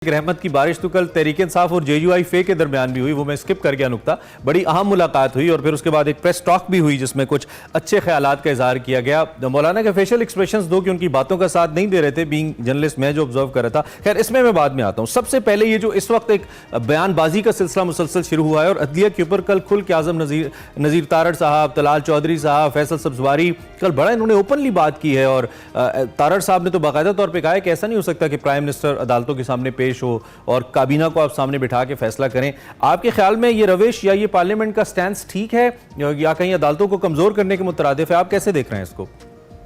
रहमत की बारिश तो कल तहरीक इंसाफ और जेयूआई के दरमियान भी हुई, वो मैं स्किप कर गया नुक्ता। बड़ी अहम मुलाकात हुई और फिर उसके बाद एक प्रेस टॉक भी हुई जिसमें कुछ अच्छे ख्यालात का इजहार किया गया। मौलाना के फेशियल एक्सप्रेशंस दो कि उनकी बातों का साथ नहीं दे रहे थे, बीइंग जर्नलिस्ट मैं जो ऑब्जर्व कर रहा था। खैर इसमें मैं बाद में आता हूँ। सबसे पहले ये जो इस वक्त एक बयानबाजी का सिलसिला मुसलसल शुरू हुआ है और अदलिया के ऊपर कल खुल के आजम नज़ीर तारड़ साहब, तलाल चौधरी साहब, फैसल सब्जवारी कल बड़ा इन्होंने ओपनली बात की है और तारड़ साहब ने तो बाकायदा तौर पर कहा है कि ऐसा नहीं हो सकता कि प्राइम मिनिस्टर अदालतों के सामने पेश हो और काबीना को आप सामने बिठा के फैसला करें। आपके ख्याल में ये रविश या ये पार्लियामेंट का स्टैंड ठीक है या कहीं अदालतों को कमजोर करने के मुतरादिफ है? आप कैसे देख रहे हैं इसको?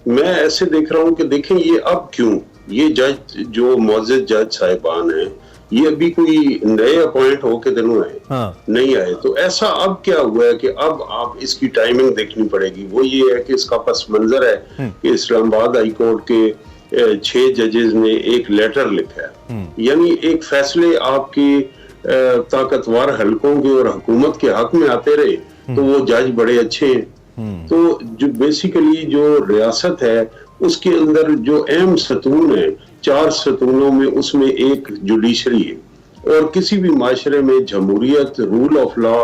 मैं ऐसे देख रहा हूं कि देखें ये अब क्यों ये जज जो मौजूद जज साहिबान हैं ये अभी कोई नए अपॉइंट होके दिनों आए नहीं आए, तो ऐसा अब क्या हुआ है कि अब आप इसकी टाइमिंग देखनी पड़ेगी। वो ये है कि इसका पस मंजर है कि इस्लामाबाद हाई कोर्ट के 6 जजेस ने एक लेटर लिखा है, यानी एक फैसले आपके ताकतवर हलकों के और हुकूमत के हक में आते रहे तो वो जज बड़े अच्छे हैं। तो जो बेसिकली जो रियासत है उसके अंदर जो अहम सतून है, 4 सतूनों में उसमें एक जुडिशरी है और किसी भी माशरे में जमहूरियत, रूल ऑफ लॉ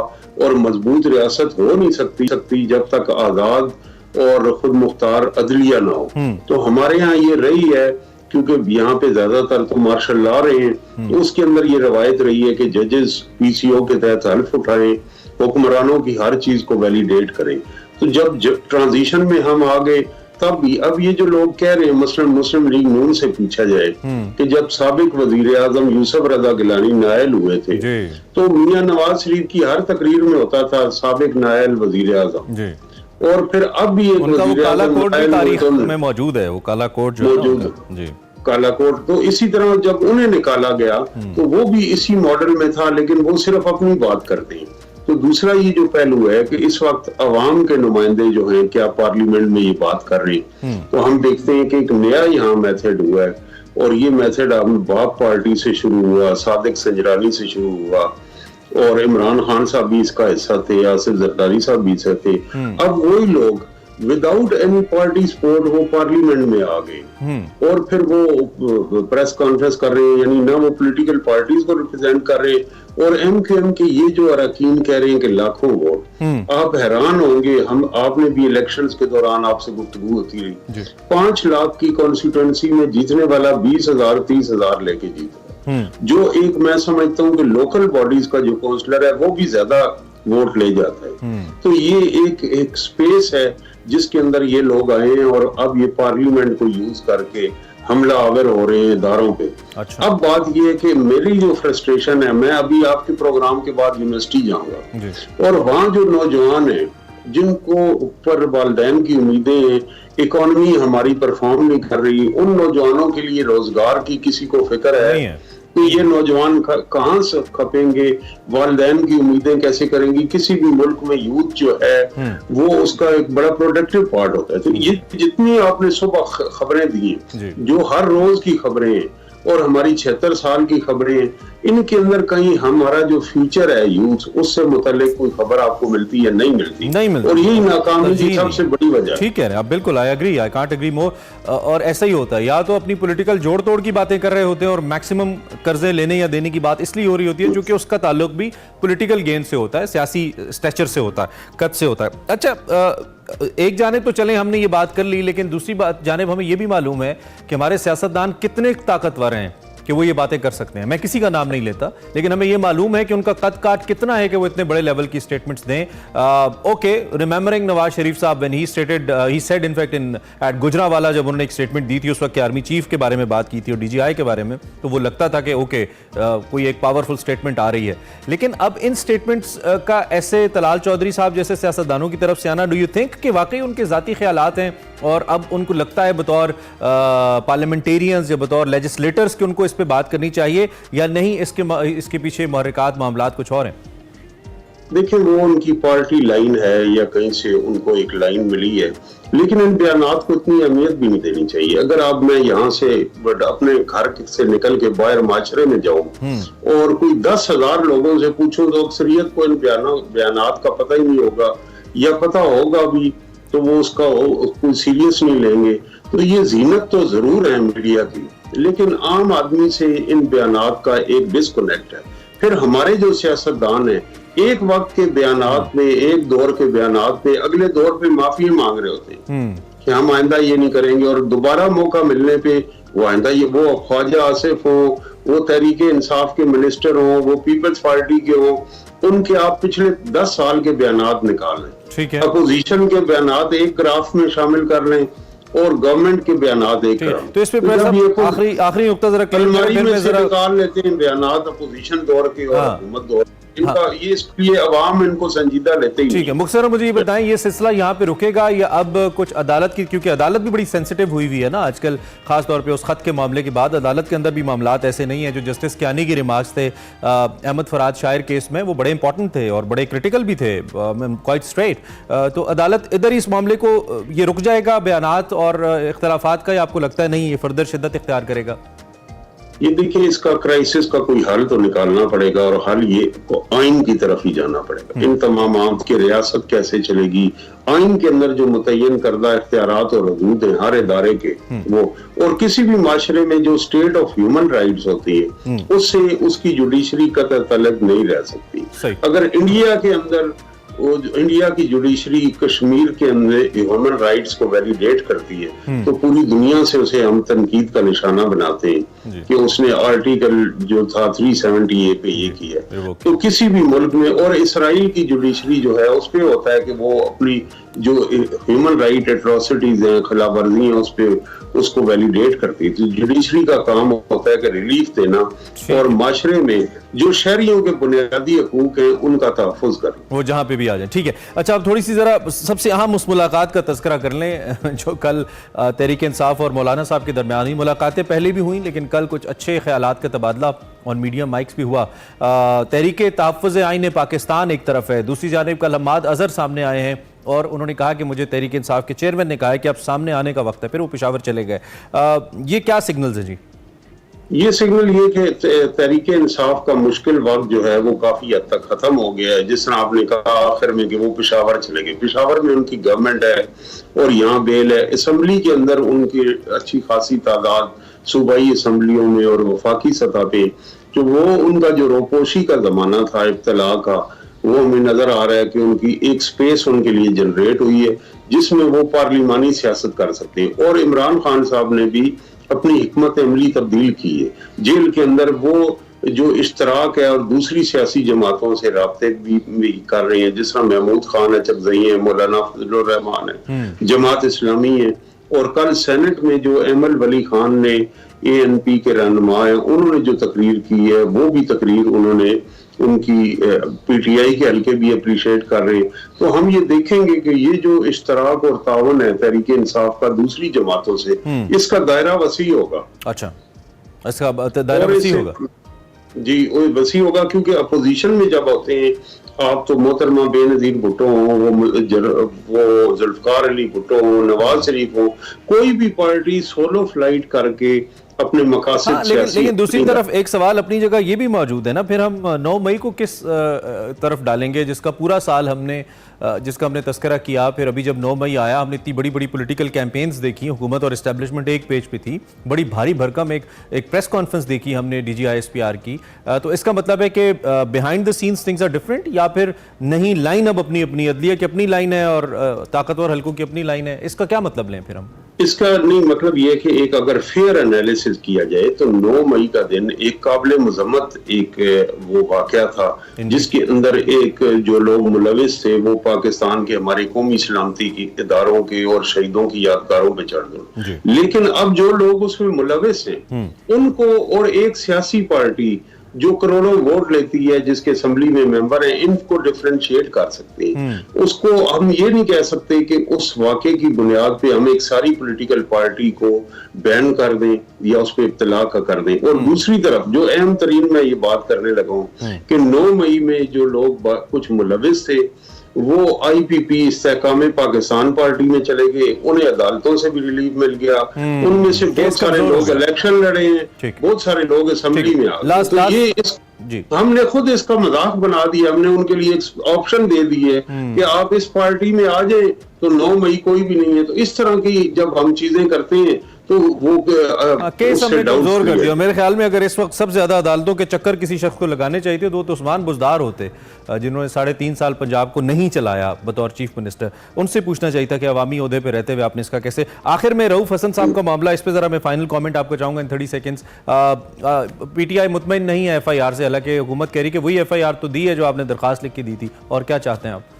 और मजबूत रियासत हो नहीं सकती जब तक आजाद और खुद मुख्तार अदलिया ना हो। तो हमारे यहाँ ये रही है क्योंकि यहाँ पे ज्यादातर तो मार्शल लॉ रहे हैं, तो उसके अंदर ये रवायत रही है कि जजेस पीसीओ के तहत हल्फ उठाएं, हुक्मरानों की हर चीज को वैलिडेट करें। तो जब ट्रांजिशन में हम आ गए तब भी अब ये जो लोग कह रहे हैं, मसलन मुस्लिम लीग नून से पूछा जाए कि जब साबिक वजीर आजम यूसुफ रजा गिलानी नायल हुए थे तो मियां नवाज शरीफ की हर तकरीर में होता था साबिक नायल वजीर आजम, और फिर अब भी एक काला कोट भी तारीख में मौजूद है, वो काला कोट जो मौजूद है, काला कोट। तो इसी तरह जब उन्हें निकाला गया तो वो भी इसी मॉडल में था, लेकिन वो सिर्फ अपनी बात करते हैं। तो दूसरा ये जो पहलू है कि इस वक्त अवाम के नुमाइंदे जो हैं क्या पार्लियामेंट में ये बात कर रहे हैं, तो हम देखते हैं कि एक नया यहाँ मेथड हुआ है और ये मेथड बाप पार्टी से शुरू हुआ, सादिक संजरानी से शुरू हुआ और इमरान खान साहब भी इसका हिस्सा थे, आसिफ जरदारी साहब भी हिस्सा थे। अब वही लोग विदाउट एनी पार्टी सपोर्ट वो पार्लियामेंट में आ गए और फिर वो प्रेस कॉन्फ्रेंस कर रहे हैं, यानी ना वो पॉलिटिकल पार्टीज को रिप्रेजेंट कर रहे हैं और एमक्यूएम के ये जो अरकान कह रहे हैं कि लाखों वोट। आप हैरान होंगे, हम आपने भी इलेक्शंस के दौरान आपसे गुफ्तगू होती रही, 5 लाख की कॉन्स्टिट्यूएंसी में जीतने वाला 20,000 30,000 लेके जीता, जो एक मैं समझता हूँ कि लोकल बॉडीज का जो काउंसलर है वो भी ज्यादा वोट ले जाता है। तो ये एक स्पेस है जिसके अंदर ये लोग आए हैं और अब ये पार्लियामेंट को यूज करके हमला आवर हो रहे हैं इदारों पे। अच्छा। अब बात ये है कि मेरी जो फ्रस्ट्रेशन है, मैं अभी आपके प्रोग्राम के बाद यूनिवर्सिटी जाऊंगा और वहाँ जो नौजवान हैं जिनको ऊपर वालिदैन की उम्मीदें हैं, इकोनॉमी हमारी परफॉर्म नहीं कर रही, उन नौजवानों के लिए रोजगार की किसी को फिक्र है तो ये नौजवान कहाँ से खपेंगे, वालिदैन की उम्मीदें कैसे करेंगी? किसी भी मुल्क में यूथ जो है वो उसका एक बड़ा प्रोडक्टिव पार्ट होता है। तो ये जितनी आपने सुबह खबरें दी हैं, जो हर रोज की खबरें हैं और हमारी 76 साल की खबरें, इनके अंदर कहीं हमारा जो फ्यूचर है यूथ उससे मुतालिक कोई खबर आपको मिलती है? नहीं मिलती और यही नाकामी की सबसे बड़ी वजह। ठीक है, आप बिल्कुल I agree, I can't agree more. और ऐसा ही होता है, या तो अपनी पॉलिटिकल जोड़ तोड़ की बातें कर रहे होते हैं और मैक्सिमम कर्जे लेने या देने की बात इसलिए हो रही होती है क्योंकि उसका ताल्लुक भी पॉलिटिकल गेन से होता है, सियासी स्टेचर से होता है, कद से होता है। अच्छा, एक जानिब तो चलें हमने ये बात कर ली, लेकिन दूसरी बात जानिब हमें ये भी मालूम है कि हमारे सियासतदान कितने ताकतवर हैं कि वो ये बातें कर सकते हैं। मैं किसी का नाम नहीं लेता, लेकिन हमें ये मालूम है कि उनका कद काट कितना है कि वो इतने बड़े लेवल की स्टेटमेंट्स दें। ओके, रिमेंबरिंग नवाज शरीफ साहब when he said in fact in at Gujranwala, जब उन्होंने एक स्टेटमेंट दी थी उस वक्त आर्मी चीफ के बारे में बात की थी और डीजीआई के बारे में, तो वो लगता था कि ओके कोई एक पावरफुल स्टेटमेंट आ रही है। लेकिन अब इन स्टेटमेंट्स का ऐसे तलाल चौधरी साहब जैसे सियासतदानों की तरफ से आना, डू यू थिंक कि वाकई उनके जाती ख्यालात हैं और अब उनको लगता है बतौर पार्लियामेंटेरियंस या बतौर लेजिस्लेटर्स कि उनको इस पे बात करनी चाहिए या नहीं? इसके पीछे मुहर्रिकात मामलात कुछ और हैं? देखिए, वो उनकी पार्टी लाइन है या कहीं से उनको एक लाइन मिली है, लेकिन इन बयानात को इतनी अहमियत भी नहीं देनी चाहिए। अगर आप मैं यहाँ से अपने घर से निकल के बाहर माशरे में जाऊं और कोई 10,000 लोगों से पूछूं तो अक्सरियत को इन बयानात का पता ही नहीं होगा, या पता होगा भी तो वो उसका कोई सीरियस नहीं लेंगे। तो ये जीनत तो जरूर है मीडिया की लेकिन आम आदमी से इन बयानात का एक डिस्कनेक्ट है। फिर हमारे जो सियासतदान है एक वक्त के बयानात में, एक दौर के बयानात में अगले दौर पे माफी मांग रहे होते हैं कि हम आइंदा ये नहीं करेंगे, और दोबारा मौका मिलने पे वो आइंदा ये, वो ख्वाजा आसिफ हो, वो तहरीक इंसाफ के मिनिस्टर हो, वो पीपल्स पार्टी के हो, उनके आप पिछले 10 साल के बयानात निकाल लें, ठीक है, अपोजिशन के बयानात एक ग्राफ में शामिल कर लें और गवर्नमेंट के बयानात एक ग्राफ। तो इस पे आखिरी नुक्ता जरा अलमारी में से निकाल लेते हैं बयानात अपोजिशन दौर के और हुकूमत दौर, इनका ये इसलिए अवाम इनको संजीदा लेते ही। ठीक है, मुख्तार मुझे ये बताएं, ये सिलसिला यहाँ पे रुकेगा या अब कुछ अदालत की, क्योंकि अदालत भी बड़ी सेंसिटिव हुई हुई है ना आजकल, खास तौर पे उस खत के मामले के बाद अदालत के अंदर भी मामलात ऐसे नहीं है। जो जस्टिस कियानी की रिमार्क्स थे अहमद फराद शायर केस में, वो बड़े इंपॉर्टेंट थे और बड़े क्रिटिकल भी थे, क्वाइट स्ट्रेट। तो अदालत इधर इस मामले को ये रुक जाएगा बयानात और इख्तलाफात का, या आपको लगता है नहीं ये फर्दर शिद्दत इख्तियार करेगा? ये देखिए, इसका क्राइसिस का कोई हल तो निकालना पड़ेगा और हल ये आइन की तरफ ही जाना पड़ेगा। इन तमाम की रियासत कैसे चलेगी, आइन के अंदर जो मुतय्यन करदा इख्तियारात और हदूद हैं हर इदारे के, वो, और किसी भी माशरे में जो स्टेट ऑफ ह्यूमन राइट्स होती है उससे उसकी जुडिशरी कतई तलब नहीं रह सकती। अगर इंडिया के अंदर वो इंडिया की जुडिशरी कश्मीर के अंदर ह्यूमन राइट्स को वैलिडेट करती है तो पूरी दुनिया से उसे हम तनकीद का निशाना बनाते हैं कि उसने आर्टिकल जो था 370A पे ये किया। तो किसी भी मुल्क में, और इसराइल की जुडिशरी जो है उस पे होता है कि वो अपनी जो ह्यूमन राइट एट्रोसिटीज हैं, खिलाफवर्जी हैं, उस पे उसको वैलिडेट करती है। तो जुडिशरी का काम होता है कि रिलीफ देना और माशरे में जो शहरियों के बुनियादी हकूक हैं उनका तहफ़्फ़ुज़ करना, वो जहां पे भी आ जाए। ठीक है, अच्छा अब थोड़ी सी जरा सबसे अहम उस मुलाकात का तज़किरा कर लें जो कल तहरीक इंसाफ और मौलाना साहब के दरमियान हुई। मुलाकातें पहले भी हुई लेकिन कल कुछ अच्छे ख्यालात का तबादला ऑन मीडिया माइक्स भी हुआ। तहरीक तहफ़्फ़ुज़ आईन पाकिस्तान एक तरफ है, दूसरी जानिब कल हम्माद अज़हर सामने आए हैं और उन्होंने कहा कि मुझे तहरीक इंसाफ के चेयरमैन ने कहा है कि अब सामने आने का वक्त है, फिर वो पेशावर चले गए। ये क्या सिग्नल्स है जी? ये सिग्नल ये कि तहरीक इंसाफ का मुश्किल वक्त जो है वो काफी हद तक खत्म हो गया है। जिस तरह आपने कहा आखिर में कि वो पेशावर चले गए, पेशावर में उनकी गवर्नमेंट है और यहाँ बेल है। असम्बली के अंदर उनकी अच्छी खासी तादाद सूबाई असम्बलियों में और वफाकी सतह पे जो वो उनका जो रोपोशी का जमाना था इब्तला का, वो हमें नजर आ रहा है कि उनकी एक स्पेस उनके लिए जनरेट हुई है जिसमें वो पार्लिमानी सियासत कर सकते हैं। और इमरान खान साहब ने भी अपनी हिकमत अमली तब्दील की है। जेल के अंदर वो जो इश्तराक है और दूसरी सियासी जमातों से राब्ते भी कर रहे हैं, जिस तरह महमूद खान है, चकजई है, मौलाना फजलुर रहमान है, जमात इस्लामी है। और कल सेनेट में जो अहमद वली खान ने ANP के रहनुमा है, उन्होंने जो तकरीर की है वो भी तकरीर उन्होंने उनकी PTI के हल्के भी अप्रिशिएट कर रहे हैं। तो हम ये देखेंगे कि ये जो इश्तराक और तावन है तहरीक इंसाफ का दूसरी जमातों से, इसका दायरा वसी होगा। अच्छा, इसका दायरा वसी होगा जी, वो वसी होगा क्योंकि अपोजिशन में जब होते हैं आप तो मोहतरमा बेनजीर भुट्टो हो, वो जुल्फकार अली भुट्टो हो, नवाज शरीफ हो, कोई भी पार्टी सोलो फ्लाइट करके अपने मकासद। हाँ, लेकिन दूसरी तरफ एक सवाल अपनी जगह ये भी मौजूद है ना, फिर हम 9 मई को किस तरफ डालेंगे जिसका पूरा साल हमने जिसका हमने तस्करा किया। फिर अभी जब 9 मई आया हमने इतनी बड़ी बड़ी पॉलिटिकल कैंपेन्स देखी, हुकूमत और एस्टेब्लिशमेंट एक पेज पे थी, बड़ी भारी भरकम एक प्रेस कॉन्फ्रेंस देखी हमने DGISPR की। तो इसका मतलब है कि behind the scenes things are different, या फिर नहीं, लाइन अब अपनी अपनी, अदलिया की अपनी लाइन है और ताकतवर हल्कों की अपनी लाइन है। इसका क्या मतलब लें फिर हम? इसका नहीं मतलब यह कि एक अगर फेयर एनालिसिस किया जाए तो 9 मई का दिन एक काबिल मजम्मत एक वो वाकया था जिसके अंदर एक जो लोग मुलविस थे वो पाकिस्तान के हमारे कौमी सलामती की इदारों के और शहीदों की यादगारों पे चढ़ गए। लेकिन अब जो लोग उसमें मुलविस हैं उनको, और एक सियासी पार्टी जो करोड़ों वोट लेती है जिसके असेंबली में मेंबर हैं, इनको डिफरेंशिएट कर सकते हैं। उसको हम ये नहीं कह सकते कि उस वाक़े की बुनियाद पे हम एक सारी पॉलिटिकल पार्टी को बैन कर दें या उस पर इब्तला कर दें। और दूसरी तरफ जो अहम तरीन मैं ये बात करने लगा हूँ कि 9 मई में जो लोग कुछ मुलविस थे वो IPP इस्तेहकाम पाकिस्तान पार्टी में चले गए, उन्हें अदालतों से भी रिलीफ मिल गया। उनमें से बहुत सारे लोग इलेक्शन लड़े हैं, बहुत सारे लोग असेंबली में आ गए। तो ये हमने खुद इसका मजाक बना दिया, हमने उनके लिए एक ऑप्शन दे दी है कि आप इस पार्टी में आ जाए तो 9 मई कोई भी नहीं है। तो इस तरह की जब हम चीजें करते हैं तो वो केस उससे हमने डाउट्स कमजोर कर भी दिया। है। मेरे ख्याल में अगर इस वक्त सबसे ज्यादा अदालतों के चक्कर किसी शख्स को लगाने चाहिए थे तो उस्मान बुज़दार होते, जिन्होंने 3.5 साल पंजाब को नहीं चलाया बतौर चीफ मिनिस्टर। उनसे पूछना चाहिए था कि अवामी ओहदे पे रहते हुए आपने इसका कैसे। आखिर में रऊफ हसन साहब का मामला, इस पे जरा मैं फाइनल कमेंट आपको चाहूंगा इन 30 सेकंड्स। पीटीआई मुतमईन नहीं है एफआईआर से, हालांकि हुकूमत कह रही कि वही एफआईआर तो दी है जो आपने दरखास्त लिख के दी थी, और क्या चाहते हैं आप?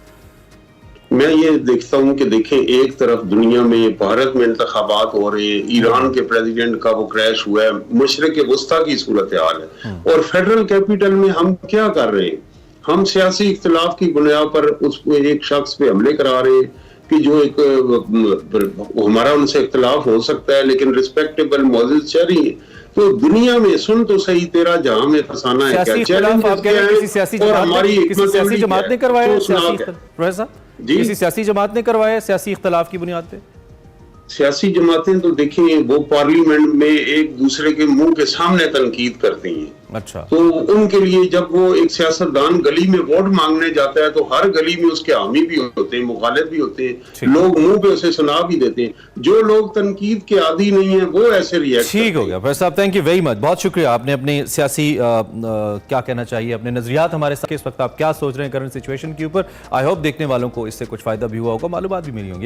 मैं ये देखता हूँ कि देखें, एक तरफ दुनिया में भारत में इंतखाबात हो रहे हैं, ईरान के प्रेसिडेंट का वो क्रैश हुआ है, मशरक वस्ता की सूरत हाल है, और फेडरल कैपिटल में हम क्या कर रहे हैं? हम सियासी इख्तिलाफ की बुनियाद पर उस एक शख्स पे हमले करा रहे हैं कि जो एक हमारा उनसे इख्तिलाफ हो सकता है लेकिन रिस्पेक्टेबल मौजूद शहरी है। तो दुनिया में सुन तो सही, तेरा जहां में फसाना है सियासी क्या? इख्तिलाफ आप कह रहे हैं किसी सियासी जमात ने करवाया? किसी सियासी जमात ने करवाया सियासी इख्तिलाफ की बुनियाद पे? सियासी जमातें तो देखें वो पार्लियामेंट में एक दूसरे के मुंह के सामने तनकीद करती हैं। अच्छा, तो उनके लिए जब वो एक सियासतदान गली में वोट मांगने जाता है तो हर गली में उसके हामी भी होते हैं, मुखालिफ भी होते हैं, लोग मुंह पे उसे सुना भी देते हैं। जो लोग तनकीद के आदी नहीं है वो ऐसे रिएक्ट। ठीक हो गया भाई साहब, थैंक यू वेरी मच, बहुत शुक्रिया। आपने अपनी सियासी क्या कहना चाहिए, अपने नजरियात हमारे साथ, इस वक्त आप क्या सोच रहे हैं करंट सिचुएशन के ऊपर। आई होप देखने वालों को इससे कुछ फायदा भी हुआ होगा, मालूमात भी मिली होंगी।